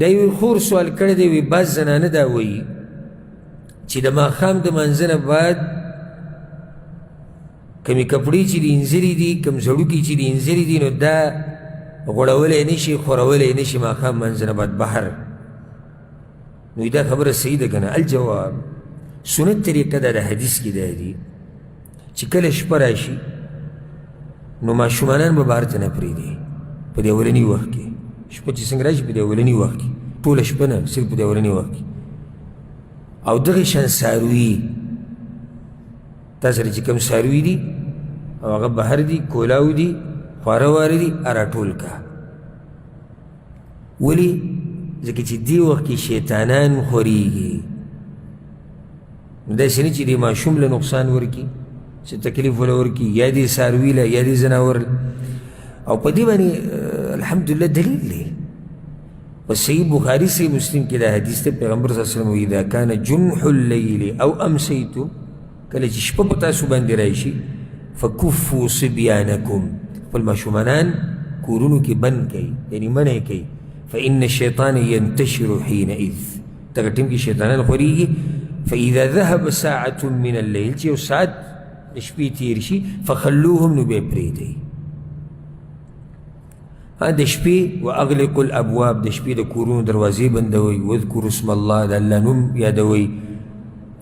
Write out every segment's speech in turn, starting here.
دا یوی خور سوال کړی دی، وی بعض زنانه دا وایي چې د ماښام د مانځه نه بعد کمې کپړې چې دي انځلي دي، کم زړوکي چې دي انځلي دي، نو دا غوړولی نه شي، خورولی نه شي ماښام مانځه نه بعد بهر. نو دا خبره صحیح ده که نه؟ الجواب، سنت طریقه دا د حدیث کې دا دي چې کله شپه راشي نو ماشومانان به بهر ته نه پرېږدي په دې اولني وخت کې. شپه چې څنګه راشي په دې اولني وخت کې، ټوله شپه نه، صرف په دې اولني وخت کې. او دغې شان څاروي تا سره چې کوم څاروي دي او هغه بهر دي، کولاو دي، خواره واره دي، راټول کا. ولې؟ ځکه چې دې وخت کې شیطانان خورېږي. نو داسې نه چې دې ماشوم له نقصان ورکړي، څه تکلیف وله ورکړي، یا دې څاروي له یا دې ځناور له. او په دې باندې الحمدلله دلیل دی. په صحیح بخاري صحیح مسلم کې دا حدیث دی، پیغمبر صلی الله علیه وسلم وایي اذا کان جنح اللیل او امسیتم، کله چې شپه په تاسو باندې راشي، فکفوا صبیانکم، خپل ماشومانان کورونو کې بند کړئ، یعنې منع کړئ. فإن الشیطان ینتشر حینئذ، دغه ټیم کې شیطانان خورېږي. فإذا ذهب ساعة من الليل، چې یو ساعت د شپې تېر شي، فخلوهم، نو بیا پرېږدئ. د شپې واغلقوا الابواب، د شپې د کورونو دروازې بندوئ. واذکروا اسم الله، د الله نوم یادوئ.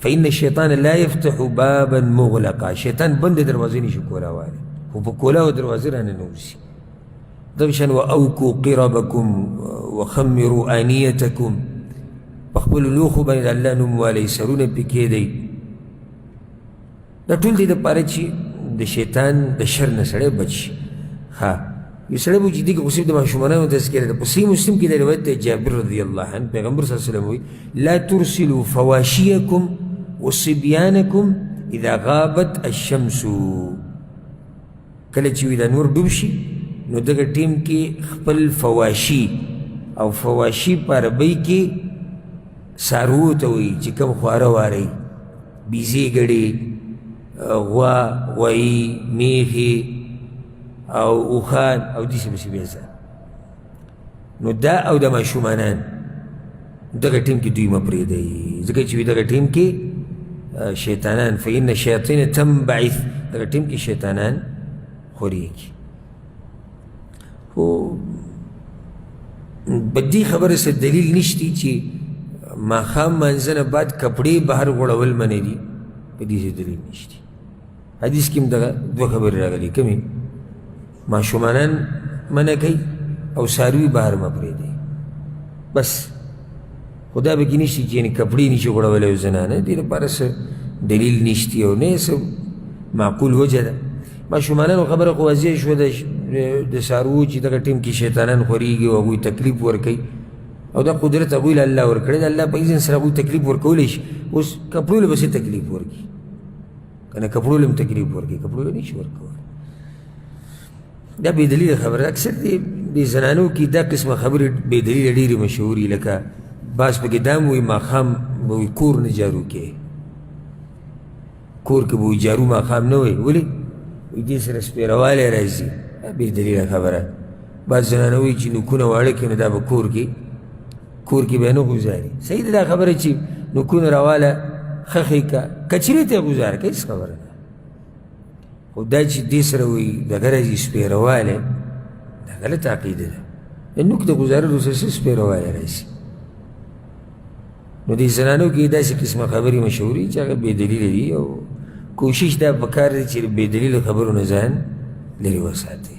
فإن الشیطان لا يفتح بابا مغلقا، شیطان بند دروازې نشي کولاولی، خو په کولاو دروازې رانه نوځي. دغه شان واوکوا قربکم وخمروا آنیتکم، په خپلو لوښو باندې د الله نوم والئ، سرونه پې کېږدئ. دا ټول دې دپاره چې د شیطان د شر نه سړی بچ شي. ښه، یو سړی به چې دي که خو صرف د ماشومانو تذکره ده. په صحیح مسلم کې دا روایت دی، جابر رضی الله عنه، پیغمبر صلی الله علیه وسلم وایي لا ترسلوا فواشیکم وصبیانکم اذا غابت الشمس، کله چې وي دا نور ډوب شي نو دغه ټیم کې خپل فواشي، او فواشي په عربۍ کې څاروو ته وایي چې کوم خواره واری، بیزې ګړې، غوا، غوایي، میښې او اوښان او داسې پسې بیا ځه. نو دا او د ماشومانان دغه ټیم کې دوی مه پرېږدئ، ځکه چې وي دغه ټیم کې شیطانان، فإن الشیاطین تنبعث، دغه ټیم کې شیطانان خورېږي. خو په دې خبره څه دلیل نشتی چې ماښام مانځه نه بعد کپړې بهر غوړول منع دي، په دې څه دلیل نشتی. حدیث کې هم دغه دوه خبرې راغلي، کومې؟ ماشومانان منع کوي او څاروي بهر مه پرېږدئ. بس خدا به کې نشتی چې یعنې کپړې نشي غوړولی او زنانه، دې لپاره څه دلیل نشتی او نه څه معقول وجه ده. ماشومانانو خبره خو واضح شوه د څاروو چې دغه ټیم کې شیطانان خورېږي او هغوی تکلیف ورکوي، او دا قدرت هغوی له الله ورکړی د الله په اذن سره هغوی تکلیف ورکولی شي. اوس کپړو له به څه تکلیف ورکړي؟ که نه کپړو له هم تکلیف ورکړي، کپړو له نشي ورکولی. دا بې دلیله خبره. اکثر د زنانو کې دا قسمه خبرې بې دلیله ډېرې مشهوري، لکه بعض پکې دا هم وایي ماښام به وایي کور نه جارو کې، کور کې به وایي جارو ماښام نه وایي. ولې؟ وایي دې سره سپېروالی راځي. دا بې دلیله خبره. بعض زنانه وایي چې نوکونه واړه کړي نو دا به کور کې به نه ګزاري. صحیح ده دا خبره چې نوکونه راواله خښې که کچرې ته یې ګزاره که، هېڅ خبره ده. خو دا چې دې سره وایي دغه راځي سپېروالی، دا غلط عقیده ده. نوک د ګزارلو سره څه سپېروالی راځي؟ نو دې زنانو کې داسې قسمه خبرې مشهوري چې هغه بې دلیله دي، او کوشش دا پکار دی چې بې دلیله خبرو نه ځان لرې وساتئ.